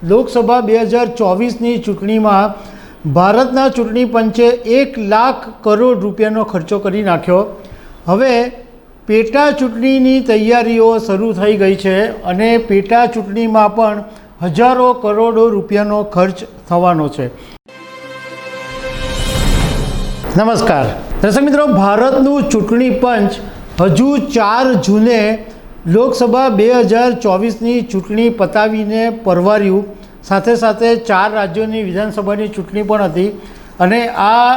લોકસભા 2024ની ચૂંટણીમાં ભારતના ચૂંટણી પંચે 1 લાખ કરોડ રૂપિયાનો ખર્ચો કરી નાખ્યો। હવે પેટા ચૂંટણીની તૈયારીઓ શરૂ થઈ ગઈ છે અને પેટા ચૂંટણીમાં પણ હજારો કરોડો રૂપિયાનો ખર્ચ થવાનો છે। નમસ્કાર દર્શક મિત્રો, ભારતનું ચૂંટણી પંચ હજુ 4 જૂને લોકસભા 2024ની ચૂંટણી પતાવીને પરવાર્યું। સાથે સાથે 4 રાજ્યોની વિધાનસભાની ચૂંટણી પણ હતી અને આ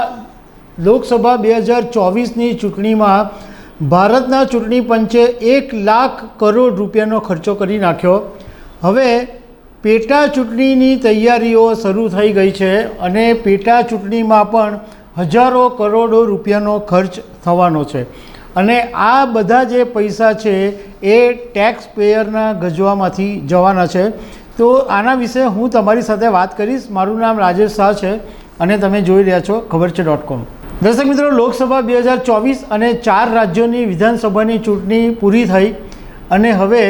લોકસભા 2024ની ચૂંટણીમાં ભારતના ચૂંટણી પંચે 1 લાખ કરોડ રૂપિયાનો ખર્ચો કરી નાખ્યો। હવે પેટા ચૂંટણીની તૈયારીઓ શરૂ થઈ ગઈ છે અને પેટા ચૂંટણીમાં પણ હજારો કરોડો રૂપિયાનો ખર્ચ થવાનો છે અને આ બધા જે પૈસા છે એ ટેક્સ પેયરના ગજવામાંથી જવાના છે। તો આના વિશે હું તમારી સાથે વાત કરીશ। મારું નામ રાજેશ શાહ છે અને તમે જોઈ રહ્યા છો ખબર છે.com। દર્શક મિત્રો, લોકસભા 2024 અને 4 રાજ્યોની વિધાનસભાની ચૂંટણી પૂરી થઈ અને હવે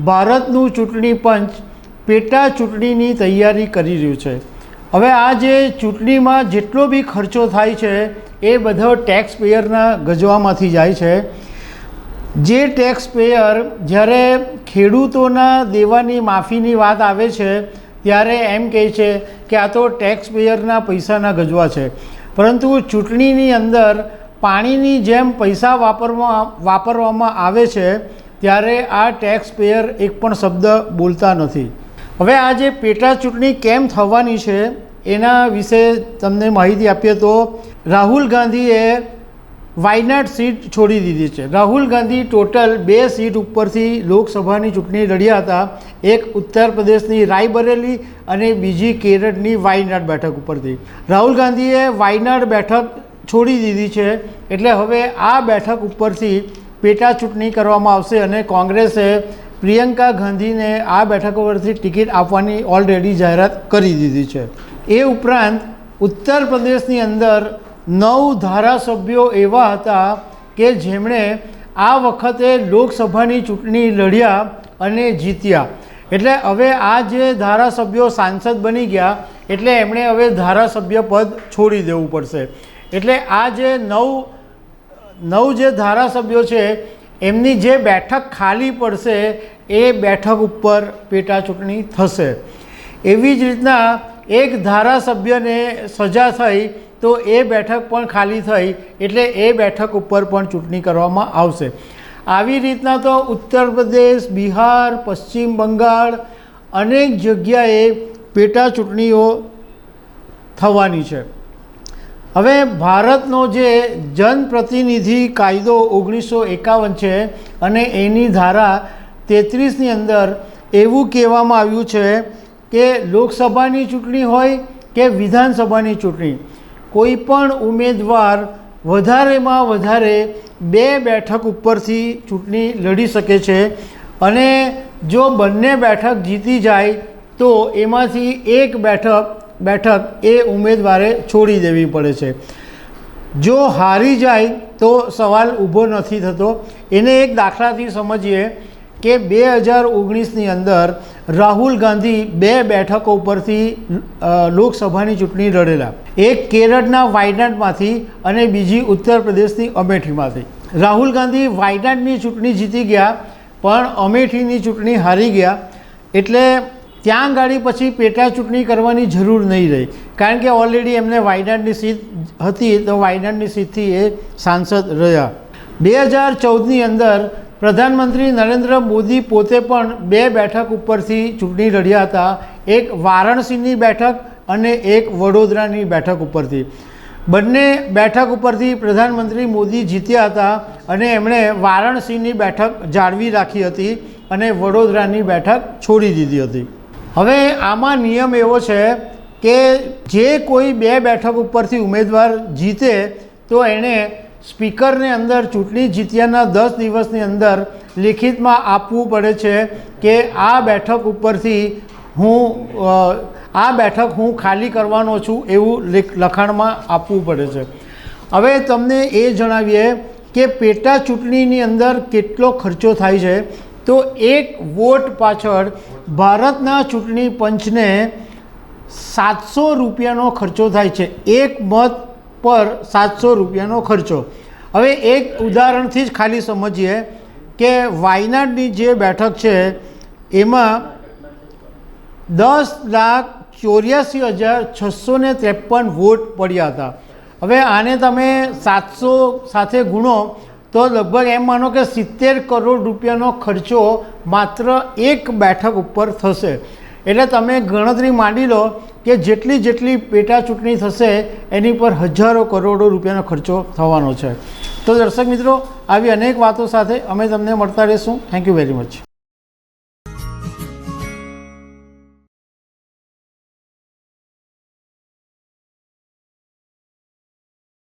ભારતનું ચૂંટણી પંચ પેટા ચૂંટણીની તૈયારી કરી રહ્યું છે। હવે આ જે ચૂંટણીમાં જેટલો બી ખર્ચો થાય છે એ બધો ટેક્સ પેયરના ગજવામાંથી જાય છે। જે ટેક્સ પેયર જ્યારે ખેડૂતોના દેવાની માફીની વાત આવે છે ત્યારે એમ કહે છે કે આ તો ટેક્સ પેયરના પૈસાના ગજવા છે, પરંતુ ચૂંટણીની અંદર પાણીની જેમ પૈસા વાપરવામાં આવે છે ત્યારે આ ટેક્સ પેયર એક પણ શબ્દ બોલતા નથી। હવે આ જે પેટા ચૂંટણી કેમ થવાની છે એના વિશે તમને માહિતી આપીએ તો રાહુલ ગાંધીએ વાયનાડ સીટ છોડી દીધી છે। રાહુલ ગાંધી ટોટલ 2 સીટ ઉપરથી લોકસભાની ચૂંટણી લડ્યા હતા, એક ઉત્તર પ્રદેશની રાયબરેલી અને બીજી કેરળની વાયનાડ બેઠક ઉપરથી। રાહુલ ગાંધીએ વાયનાડ બેઠક છોડી દીધી છે એટલે હવે આ બેઠક ઉપરથી પેટા ચૂંટણી કરવામાં આવશે અને કોંગ્રેસે પ્રિયંકા ગાંધીને આ બેઠક પરથી ટિકિટ આપવાની ઓલરેડી જાહેરાત કરી દીધી છે। એ ઉપરાંત ઉત્તર પ્રદેશની અંદર 9 ધારાસભ્યો એવા હતા કે જેમણે આ વખતે લોકસભાની ચૂંટણી લડ્યા અને જીત્યા, એટલે હવે આ જે ધારાસભ્યો સાંસદ બની ગયા એટલે એમણે હવે ધારાસભ્ય પદ છોડી દેવું પડશે। એટલે આ જે 9 જે ધારાસભ્યો છે એમની જે બેઠક ખાલી પડશે એ બેઠક ઉપર પેટા ચૂંટણી થશે। એવી જ રીતના એક ધારાસભ્યને સજા થઈ તો એ બેઠક પણ ખાલી થઈ એટલે એ બેઠક ઉપર પણ ચૂંટણી કરવામાં આવશે। આવી રીતના તો ઉત્તર પ્રદેશ, બિહાર, પશ્ચિમ બંગાળ અનેક જગ્યાએ પેટા ચૂંટણીઓ થવાની છે। હવે ભારતનો જે જનપ્રતિનિધિ કાયદો 1951 છે અને એની ધારા 33ની અંદર એવું કહેવામાં આવ્યું છે કે લોકસભાની ચૂંટણી હોય કે વિધાનસભાની ચૂંટણી, કોઈ પણ ઉમેદવાર વધારેમાં વધારે 2 બેઠક ઉપરથી ચૂંટણી લડી શકે છે અને જો બંને બેઠક જીતી જાય તો એમાંથી એક બેઠક એ ઉમેદવારે છોડી દેવી પડે છે। જો હારી જાય તો સવાલ ઊભો નથી થતો। એને એક દાખલાથી સમજીએ કે 2019ની અંદર રાહુલ ગાંધી 2 બેઠકો ઉપરથી લોકસભાની ચૂંટણી લડેલા, એક કેરળના વાયનાડમાંથી અને બીજી ઉત્તર પ્રદેશની અમેઠીમાંથી। રાહુલ ગાંધી વાયનાડની ચૂંટણી જીતી ગયા પણ અમેઠીની ચૂંટણી હારી ગયા, એટલે ત્યાં ગાડી પછી પેટા ચૂંટણી કરવાની જરૂર નહીં રહી, કારણ કે ઓલરેડી એમને વાયનાડની સીટ હતી તો વાયનાડની સીટથી એ સાંસદ રહ્યા। 2014ની અંદર પ્રધાનમંત્રી નરેન્દ્ર મોદી પોતે પણ 2 બેઠક ઉપરથી ચૂંટણી લડ્યા હતા, એક વારાણસીની બેઠક અને એક વડોદરાની બેઠક ઉપરથી। બંને બેઠક ઉપરથી પ્રધાનમંત્રી મોદી જીત્યા હતા અને એમણે વારાણસીની બેઠક જાળવી રાખી હતી અને વડોદરાની બેઠક છોડી દીધી હતી। હવે આમાં નિયમ એવો છે કે જે કોઈ 2 બેઠક ઉપરથી ઉમેદવાર જીતે તો એણે સ્પીકરને અંદર ચૂંટણી જીત્યાના 10 દિવસની અંદર લેખિતમાં આપવું પડે છે કે આ બેઠક ઉપરથી આ બેઠક હું ખાલી કરવાનો છું એવું લખાણમાં આપવું પડે છે। હવે તમને એ જણાવીએ કે પેટા ચૂંટણીની અંદર કેટલો ખર્ચો થાય છે। તો એક વોટ પાછળ ભારતના ચૂંટણી પંચને 700 રૂપિયાનો ખર્ચો થાય છે. એક મત પર 700 રૂપિયાનો ખર્ચો. હવે એક ઉદાહરણથી જ ખાલી સમજીએ કે વાયનાડની જે બેઠક છે એમાં 10,84,653 વોટ પડ્યા હતા. હવે આને તમે 700 સાથે ગુણો તો લગભગ એમ માનો કે 70 કરોડ રૂપિયાનો ખર્ચો માત્ર એક બેઠક ઉપર થશે. એટલે તમે ગણતરી માંડી લો કે જેટલી પેટા ચૂંટણી થશે એની પર હજારો કરોડો રૂપિયાનો ખર્ચો થવાનો છે. તો દર્શક મિત્રો, આવી અનેક વાતો સાથે અમે તમને મળતા રહીશું. Thank you very much.